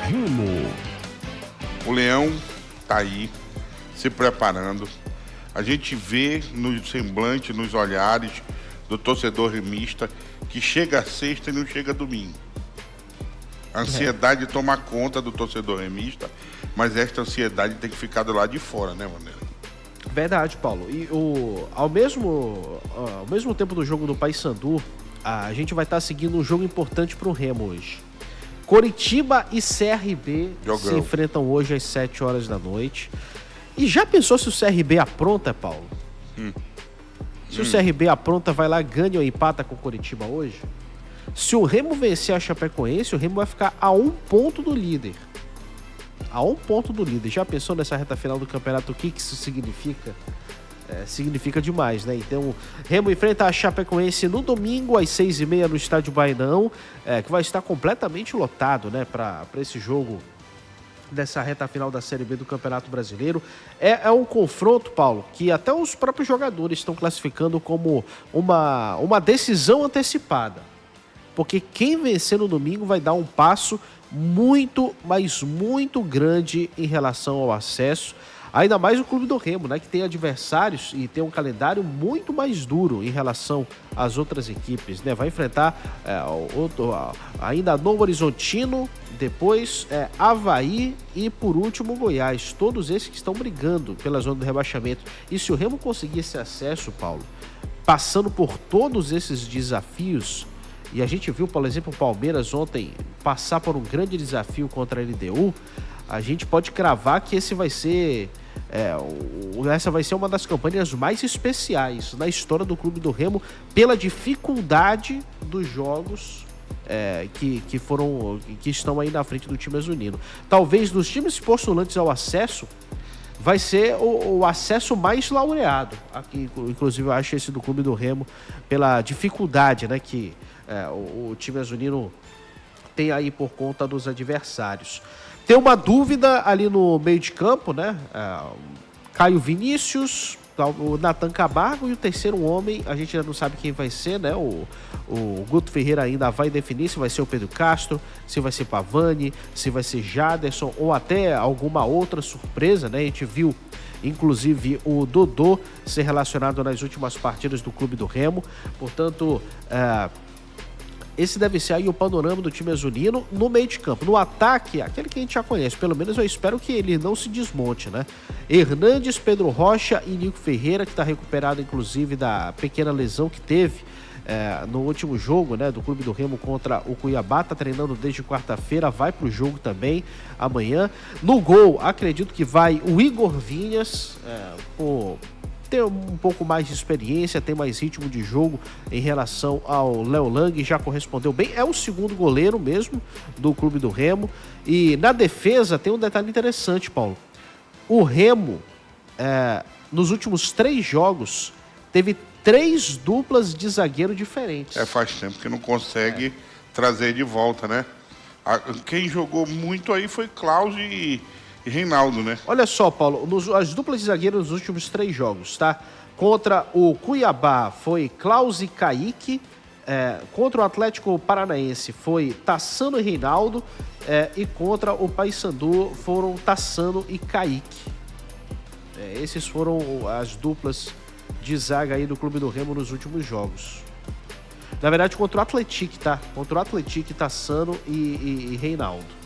Remo. O Leão tá aí, se preparando. A gente vê no semblante, nos olhares do torcedor remista que chega sexta e não chega domingo. A ansiedade toma conta do torcedor remista, mas esta ansiedade tem que ficar do lado de fora, né, Vanderlei? Verdade, Paulo. E ao mesmo tempo do jogo do Paysandu, a gente vai estar seguindo um jogo importante para o Remo hoje. Coritiba e CRB se enfrentam hoje às 7 horas da noite. E já pensou se o CRB apronta, Paulo? Se o CRB apronta, vai lá, ganha ou empata com o Coritiba hoje? Se o Remo vencer a Chapecoense, o Remo vai ficar a 1 ponto do líder. A 1 ponto do líder. Já pensou nessa reta final do campeonato o que isso significa? Significa demais, né? Então, Remo enfrenta a Chapecoense no domingo às 6h30 no estádio Bainão, que vai estar completamente lotado, né, para esse jogo dessa reta final da Série B do Campeonato Brasileiro. É um confronto, Paulo, que até os próprios jogadores estão classificando como uma decisão antecipada. Porque quem vencer no domingo vai dar um passo muito, mas muito grande em relação ao acesso. Ainda mais o Clube do Remo, né, que tem adversários e tem um calendário muito mais duro em relação às outras equipes, né? Vai enfrentar ainda Novo Horizontino, depois Avaí e por último Goiás. Todos esses que estão brigando pela zona do rebaixamento. E se o Remo conseguir esse acesso, Paulo, passando por todos esses desafios, e a gente viu, por exemplo, o Palmeiras ontem passar por um grande desafio contra a LDU, a gente pode cravar que essa vai ser uma das campanhas mais especiais na história do Clube do Remo, pela dificuldade dos jogos que estão aí na frente do time azulino. Talvez dos times postulantes ao acesso, vai ser o acesso mais laureado. Aqui, inclusive, eu acho esse do Clube do Remo, pela dificuldade, né, que o time azulino tem aí por conta dos adversários. Tem uma dúvida ali no meio de campo, né? Caio Vinícius, o Nathan Camargo e o terceiro homem, a gente ainda não sabe quem vai ser, né? O Guto Ferreira ainda vai definir se vai ser o Pedro Castro, se vai ser Pavani, se vai ser Jaderson ou até alguma outra surpresa, né? A gente viu, inclusive, o Dodô ser relacionado nas últimas partidas do Clube do Remo. Portanto, esse deve ser aí o panorama do time azulino no meio de campo. No ataque, aquele que a gente já conhece, pelo menos eu espero que ele não se desmonte, né? Hernandes, Pedro Rocha e Nico Ferreira, que está recuperado inclusive da pequena lesão que teve no último jogo, né, do Clube do Remo contra o Cuiabá. Tá treinando desde quarta-feira, vai pro jogo também amanhã. No gol, acredito que vai o Igor Vinhas, tem um pouco mais de experiência, tem mais ritmo de jogo em relação ao Léo Lang, já correspondeu bem, é o segundo goleiro mesmo do Clube do Remo. E na defesa tem um detalhe interessante, Paulo. O Remo, nos últimos 3 jogos, teve 3 duplas de zagueiro diferentes. Faz tempo que não consegue trazer de volta, né? Quem jogou muito aí foi Klaus e Reinaldo, né? Olha só, Paulo, as duplas de zagueiro nos últimos 3 jogos, tá? Contra o Cuiabá foi Klaus e Kaique, contra o Atlético Paranaense foi Tassano e Reinaldo, e contra o Paysandu foram Tassano e Kaique. Esses foram as duplas de zaga aí do Clube do Remo nos últimos jogos. Na verdade, contra o Atlético, tá? Contra o Atlético, Tassano e Reinaldo.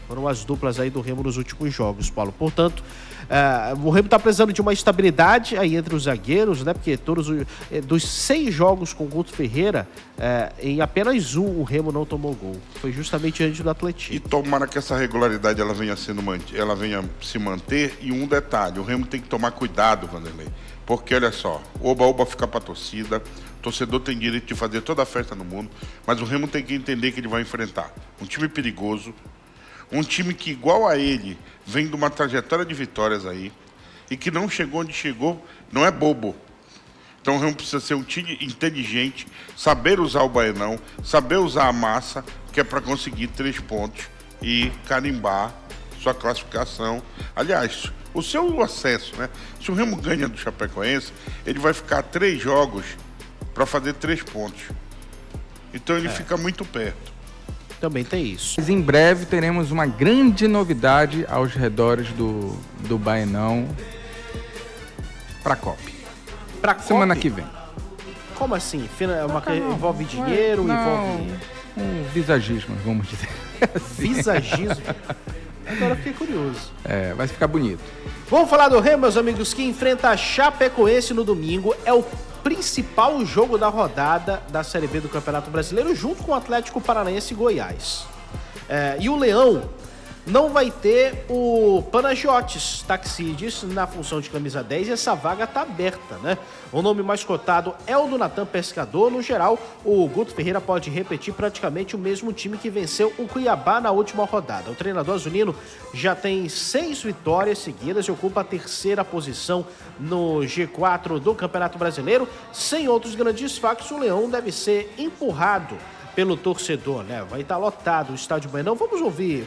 Foram as duplas aí do Remo nos últimos jogos, Paulo. Portanto, o Remo está precisando de uma estabilidade aí entre os zagueiros, né? Porque dos 6 jogos com o Guto Ferreira, em apenas um o Remo não tomou gol. Foi justamente antes do Atlético. E tomara que essa regularidade ela venha se manter. E um detalhe, o Remo tem que tomar cuidado, Vanderlei. Porque, olha só, o oba-oba fica para a torcida, o torcedor tem direito de fazer toda a festa no mundo, mas o Remo tem que entender que ele vai enfrentar um time perigoso, um time que, igual a ele, vem de uma trajetória de vitórias aí e que não chegou onde chegou, não é bobo. Então o Remo precisa ser um time inteligente, saber usar o Baenão, saber usar a massa, que é para conseguir 3 pontos e carimbar sua classificação. Aliás, o seu acesso, né? Se o Remo ganha do Chapecoense, ele vai ficar 3 jogos para fazer 3 pontos. Então ele fica muito perto. Também tem isso. Mas em breve teremos uma grande novidade aos redores do Baenão para a COP. Pra COP? Semana que vem. Como assim? Envolve dinheiro, envolve... Um visagismo, vamos dizer. Visagismo? Agora eu fiquei curioso. Vai ficar bonito. Vamos falar do Remo, meus amigos, que enfrenta a Chapecoense no domingo. É o principal jogo da rodada da Série B do Campeonato Brasileiro, junto com o Atlético Paranaense e Goiás. E o Leão não vai ter o Panagiotis Taxides na função de camisa 10 e essa vaga está aberta, né? O nome mais cotado é o do Natan Pescador. No geral, o Guto Ferreira pode repetir praticamente o mesmo time que venceu o Cuiabá na última rodada. O treinador azulino já tem 6 vitórias seguidas e ocupa a 3ª posição no G4 do Campeonato Brasileiro. Sem outros grandes destaques, o Leão deve ser empurrado pelo torcedor, né? Vai estar lotado o estádio Baenão. Vamos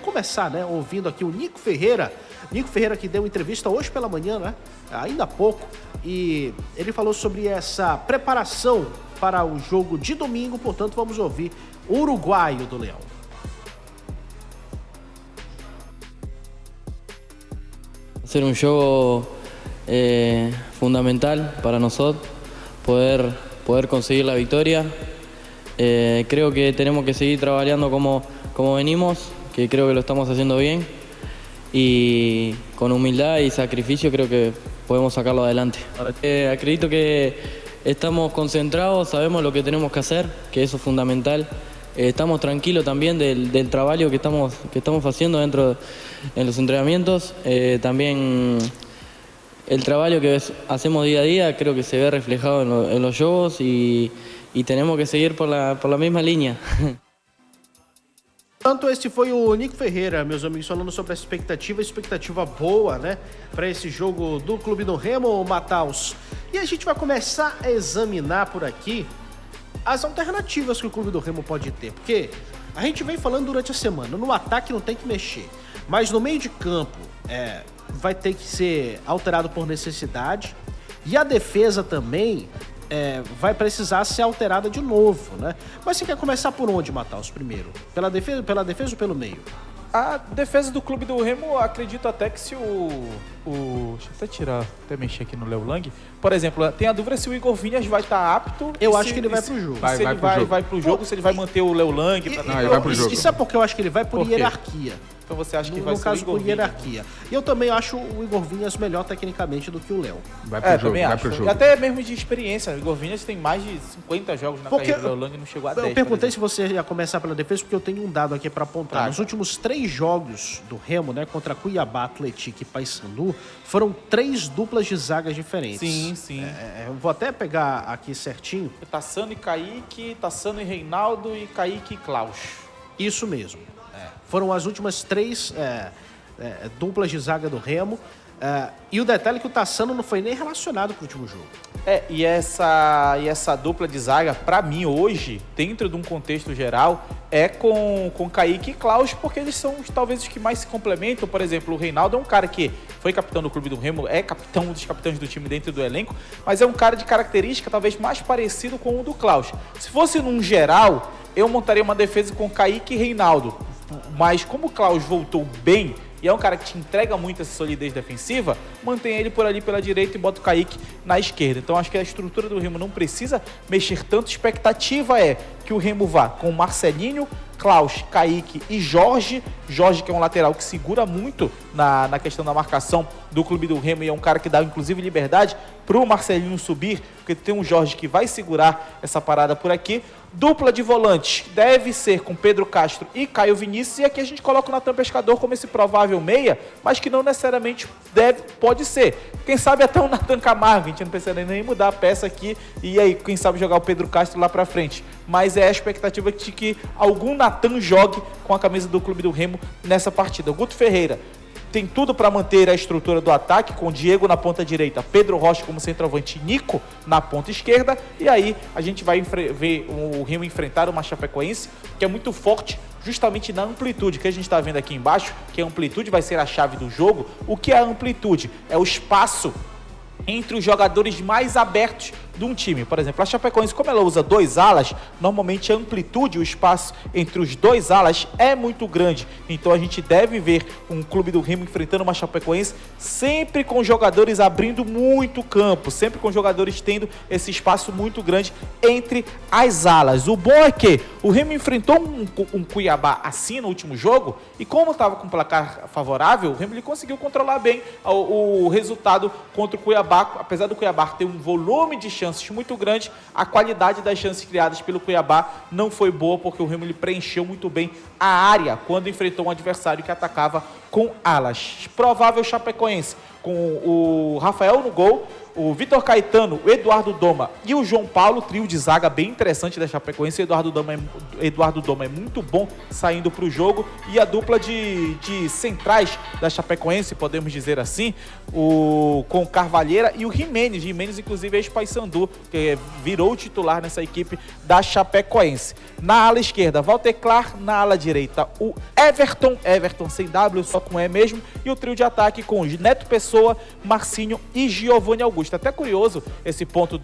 começar, né? Ouvindo aqui o Nico Ferreira. Nico Ferreira que deu entrevista hoje pela manhã, né? Ainda há pouco. E ele falou sobre essa preparação para o jogo de domingo. Portanto, vamos ouvir o uruguaio do Leão. Ser un juego fundamental para nosotros, poder conseguir la victoria. Creo que tenemos que seguir trabajando como venimos, que creo que lo estamos haciendo bien, y con humildad y sacrificio creo que podemos sacarlo adelante. Acredito que estamos concentrados, sabemos lo que tenemos que hacer, que eso es fundamental. Estamos tranquilos también del trabajo que estamos haciendo en los entrenamientos. También el trabajo que hacemos día a día creo que se ve reflejado en los juegos y tenemos que seguir por la misma línea. Portanto, esse foi o Nico Ferreira, meus amigos, falando sobre a expectativa boa, né, para esse jogo do Clube do Remo, Mataus. E a gente vai começar a examinar por aqui as alternativas que o Clube do Remo pode ter, porque a gente vem falando durante a semana, no ataque não tem que mexer, mas no meio de campo vai ter que ser alterado por necessidade, e a defesa também vai precisar ser alterada de novo, né? Mas você quer começar por onde, Mataus, primeiro? Pela defesa ou pelo meio? A defesa do Clube do Remo, acredito até que se deixa eu até mexer aqui no Léo Lang. Por exemplo, tem a dúvida se o Igor Vinhas vai estar apto. Eu acho que ele vai pro jogo. Se ele vai pro jogo, se ele vai manter o Léo Lang. Não, ele vai pro jogo. E sabe por que eu acho que ele vai por hierarquia? Então você acha que vai ser o Igor Igor por hierarquia. E eu também acho o Igor Vinhas melhor tecnicamente do que o Léo. Vai pro jogo, vai pro jogo. E até mesmo de experiência. O Igor Vinhas tem mais de 50 jogos na carreira. O Léo Lang não chegou a 10. Eu perguntei se você ia começar pela defesa, porque eu tenho um dado aqui para apontar. Nos últimos 3 jogos do Remo, né, contra Cuiabá, Atlético e Paysandu, foram 3 duplas de zagas diferentes. Sim. Eu vou até pegar aqui certinho. Tassano e Kaique, Tassano e Reinaldo e Kaique e Klaus. Isso mesmo. Foram as últimas 3 duplas de zaga do Remo. E o detalhe é que o Tassano não foi nem relacionado pro último jogo. E essa dupla de zaga, pra mim, hoje, dentro de um contexto geral, é com Kaique e Klaus, porque eles são talvez os que mais se complementam. Por exemplo, o Reinaldo é um cara que foi capitão do Clube do Remo, é um dos capitães do time dentro do elenco, mas é um cara de característica talvez mais parecido com o do Klaus. Se fosse num geral, eu montaria uma defesa com Kaique e Reinaldo, mas como o Klaus voltou bem, e é um cara que te entrega muito essa solidez defensiva, mantém ele por ali pela direita e bota o Kaique na esquerda. Então acho que a estrutura do Remo não precisa mexer tanto. Expectativa é que o Remo vá com Marcelinho, Klaus, Kaique e Jorge. Jorge, que é um lateral que segura muito na questão da marcação do Clube do Remo, e é um cara que dá inclusive liberdade pro Marcelinho subir, porque tem um Jorge que vai segurar essa parada por aqui. Dupla de volantes deve ser com Pedro Castro e Caio Vinícius, e aqui a gente coloca o Natan Pescador como esse provável meia, mas que não necessariamente pode ser. Quem sabe até o Natan Camargo, a gente não precisa nem mudar a peça aqui, e aí quem sabe jogar o Pedro Castro lá pra frente. Mas é a expectativa de que algum Natan jogue com a camisa do Clube do Remo nessa partida. O Guto Ferreira tem tudo para manter a estrutura do ataque, com Diego na ponta direita, Pedro Rocha como centroavante, Nico na ponta esquerda, e aí a gente vai ver o Remo enfrentar uma Chapecoense que é muito forte justamente na amplitude, que a gente está vendo aqui embaixo, que a amplitude vai ser a chave do jogo. O que é a amplitude? É o espaço entre os jogadores mais abertos de um time. Por exemplo, a Chapecoense, como ela usa 2 alas, normalmente a amplitude, o espaço entre os 2 alas é muito grande. Então a gente deve ver um clube do Remo enfrentando uma Chapecoense sempre com jogadores abrindo muito campo, sempre com jogadores tendo esse espaço muito grande entre as alas. O bom é que o Remo enfrentou um Cuiabá assim no último jogo e como estava com placar favorável, o Remo ele conseguiu controlar bem o resultado contra o Cuiabá. Apesar do Cuiabá ter um volume de chances muito grande, a qualidade das chances criadas pelo Cuiabá não foi boa, porque o Remo ele preencheu muito bem a área quando enfrentou um adversário que atacava com alas. Provável Chapecoense, com o Rafael no gol, o Vitor Caetano, o Eduardo Doma e o João Paulo, trio de zaga bem interessante da Chapecoense. Eduardo Doma é muito bom saindo para o jogo, e a dupla de centrais da Chapecoense, podemos dizer assim, com o Carvalheira e o Jimenez. Jimenez, inclusive, é ex-Paysandu, que virou titular nessa equipe da Chapecoense. Na ala esquerda, Walter Clar. Na ala direita, o Everton sem W, só com E mesmo, e o trio de ataque com Neto Pessoa, Marcinho e Giovanni Augusto. Até curioso esse ponto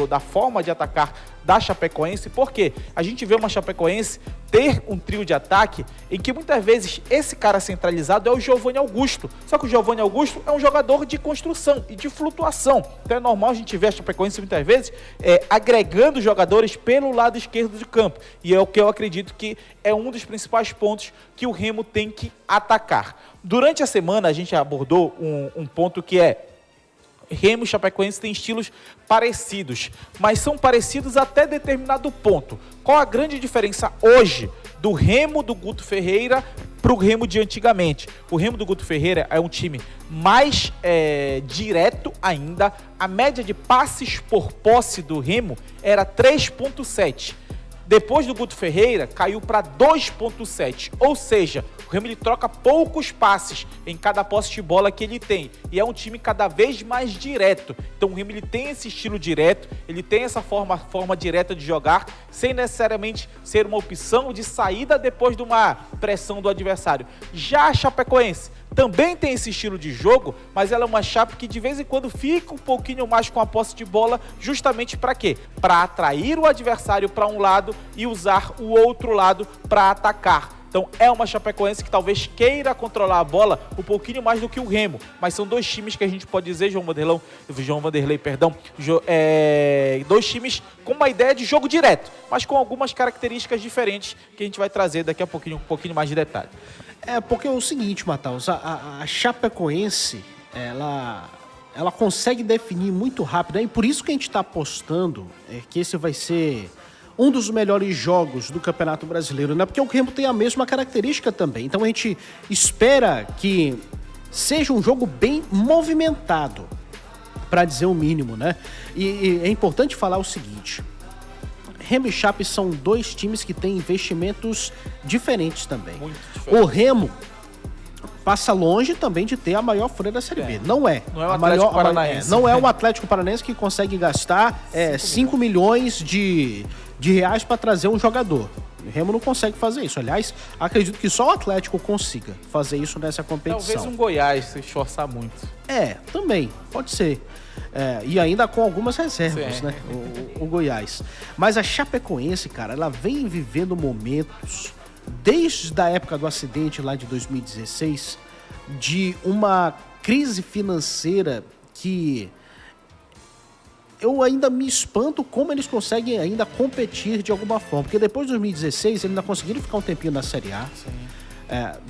da forma de atacar da Chapecoense, porque a gente vê uma Chapecoense ter um trio de ataque em que muitas vezes esse cara centralizado é o Giovanni Augusto, só que o Giovanni Augusto é um jogador de construção e de flutuação, então é normal a gente ver a Chapecoense muitas vezes agregando jogadores pelo lado esquerdo do campo, e é o que eu acredito que é um dos principais pontos que o Remo tem que atacar. Durante a semana a gente abordou um ponto que é Remo e Chapecoense têm estilos parecidos, mas são parecidos até determinado ponto. Qual a grande diferença hoje do Remo do Guto Ferreira para o Remo de antigamente? O Remo do Guto Ferreira é um time mais direto ainda. A média de passes por posse do Remo era 3,7. Depois do Guto Ferreira, caiu para 2,7. Ou seja, o Remo ele troca poucos passes em cada posse de bola que ele tem. E é um time cada vez mais direto. Então o Remo ele tem esse estilo direto, ele tem essa forma direta de jogar, sem necessariamente ser uma opção de saída depois de uma pressão do adversário. Já a Chapecoense também tem esse estilo de jogo, mas ela é uma Chape que de vez em quando fica um pouquinho mais com a posse de bola, justamente para quê? Para atrair o adversário para um lado e usar o outro lado para atacar. Então é uma Chapecoense que talvez queira controlar a bola um pouquinho mais do que o Remo, mas são dois times que a gente pode dizer, João Vanderlei, dois times com uma ideia de jogo direto, mas com algumas características diferentes que a gente vai trazer daqui a pouquinho, um pouquinho mais de detalhe. Porque é o seguinte, Matheus, a Chapecoense, ela consegue definir muito rápido, e por isso que a gente está apostando que esse vai ser um dos melhores jogos do Campeonato Brasileiro, né? Porque o Remo tem a mesma característica também. Então a gente espera que seja um jogo bem movimentado, para dizer o mínimo, né? E é importante falar o seguinte: Remo e Chape são dois times que têm investimentos diferentes também. Muito diferente. O Remo passa longe também de ter a maior folha da Série B. Não é. Não é o Atlético Paranaense. Não é o Atlético Paranaense que consegue gastar 5 milhões de reais para trazer um jogador. O Remo não consegue fazer isso. Aliás, acredito que só o Atlético consiga fazer isso nessa competição. Talvez um Goiás, se esforçar muito. Também, pode ser. E ainda com algumas reservas, né? O Goiás. Mas a Chapecoense, cara, ela vem vivendo momentos, desde a época do acidente lá de 2016, de uma crise financeira que eu ainda me espanto como eles conseguem ainda competir de alguma forma. Porque depois de 2016, eles ainda conseguiram ficar um tempinho na Série A.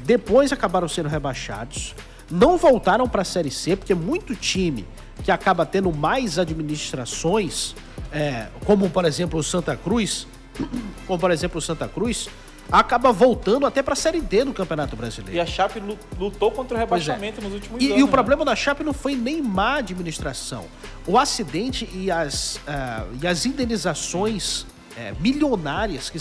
Depois acabaram sendo rebaixados. Não voltaram para a Série C, porque muito time que acaba tendo mais administrações, como por exemplo o Santa Cruz, acaba voltando até para a Série D do Campeonato Brasileiro. E a Chape lutou contra o rebaixamento nos últimos anos. E o problema da Chape não foi nem má administração. O acidente e as indenizações milionárias que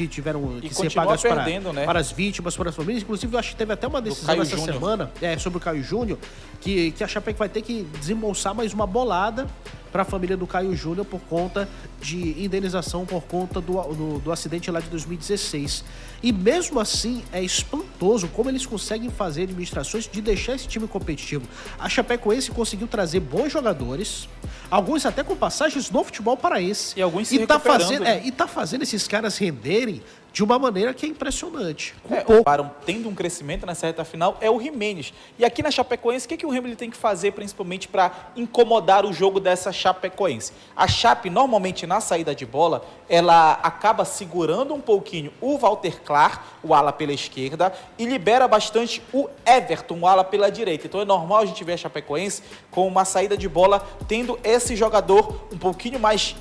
tiveram que ser pagas para as vítimas, para as famílias. Inclusive, eu acho que teve até uma decisão essa semana sobre o Caio Júnior, que a Chape vai ter que desembolsar mais uma bolada para a família do Caio Júnior por conta de indenização por conta do acidente lá de 2016. E mesmo assim é espantoso como eles conseguem fazer administrações de deixar esse time competitivo. A Chapecoense conseguiu trazer bons jogadores, alguns até com passagens no futebol paraense. E alguns se tá recuperando, fazendo, né? e tá fazendo esses caras renderem de uma maneira que é impressionante. Com O pouco. Barão tendo um crescimento nessa reta final é o Jimenez. E aqui na Chapecoense, o que o Remo tem que fazer principalmente para incomodar o jogo dessa Chapecoense? A Chape, normalmente na saída de bola, ela acaba segurando um pouquinho o Walter Clark, o ala pela esquerda, e libera bastante o Everton, o ala pela direita. Então é normal a gente ver a Chapecoense com uma saída de bola tendo esse jogador um pouquinho mais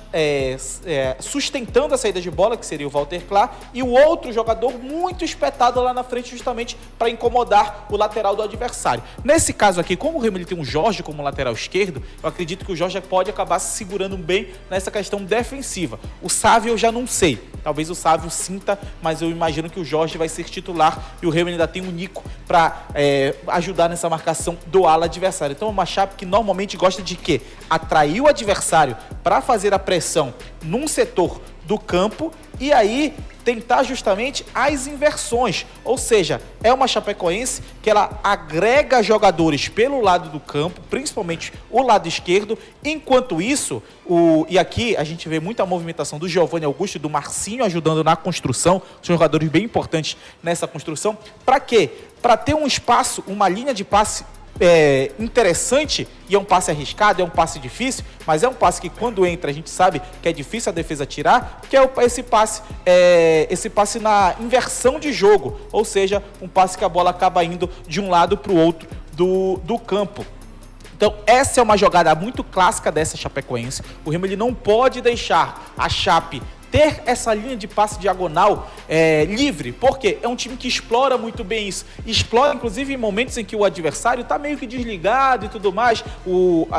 sustentando a saída de bola, que seria o Walter Clark, e o outro jogador muito espetado lá na frente justamente para incomodar o lateral do adversário. Nesse caso aqui, como o Remo tem um Jorge como lateral esquerdo, eu acredito que o Jorge pode acabar se segurando bem nessa questão defensiva. O Sávio eu já não sei. Talvez o Sávio sinta, mas eu imagino que o Jorge vai ser titular e o Remo ainda tem o Nico para ajudar nessa marcação do ala adversário. Então é uma Chape que normalmente gosta de quê? Atrair o adversário para fazer a pressão num setor do campo e aí tentar justamente as inversões, ou seja, é uma Chapecoense que ela agrega jogadores pelo lado do campo, principalmente o lado esquerdo, enquanto isso, e aqui a gente vê muita movimentação do Giovanni Augusto e do Marcinho ajudando na construção, são jogadores bem importantes nessa construção, para quê? Para ter um espaço, uma linha de passe interessante, e é um passe arriscado, é um passe difícil, mas é um passe que quando entra a gente sabe que é difícil a defesa tirar, que é esse passe na inversão de jogo, ou seja, um passe que a bola acaba indo de um lado para o outro do campo. Então essa é uma jogada muito clássica dessa Chapecoense. O Remo ele não pode deixar a Chape ter essa linha de passe diagonal livre, porque é um time que explora muito bem isso, explora inclusive em momentos em que o adversário está meio que desligado e tudo mais.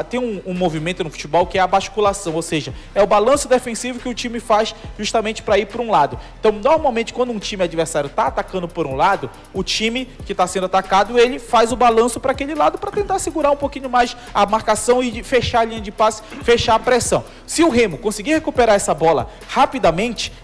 Tem um movimento no futebol que é a basculação, ou seja, é o balanço defensivo que o time faz justamente para ir para um lado. Então normalmente quando um time adversário está atacando por um lado, o time que está sendo atacado, ele faz o balanço para aquele lado para tentar segurar um pouquinho mais a marcação e fechar a linha de passe, fechar a pressão. Se o Remo conseguir recuperar essa bola rapidamente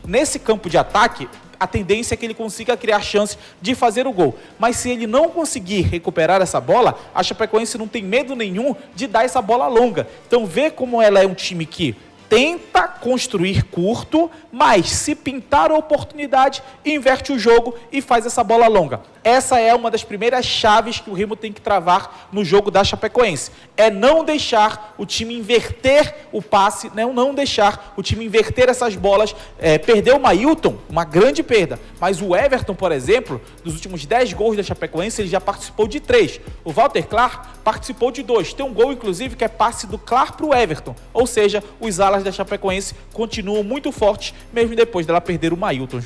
nesse campo de ataque, a tendência é que ele consiga criar chance de fazer o gol. Mas se ele não conseguir recuperar essa bola, a Chapecoense não tem medo nenhum de dar essa bola longa. Então vê como ela é um time que tenta construir curto, mas se pintar a oportunidade, inverte o jogo e faz essa bola longa. Essa é uma das primeiras chaves que o Remo tem que travar no jogo da Chapecoense. É não deixar o time inverter o passe, não deixar o time inverter essas bolas. Perdeu o Mailton, uma grande perda. Mas o Everton, por exemplo, dos últimos 10 gols da Chapecoense, ele já participou de 3. O Walter Clark participou de 2. Tem um gol, inclusive, que é passe do Clark para o Everton. Ou seja, os alas da Chapecoense continuam muito fortes, mesmo depois dela perder o Mailton.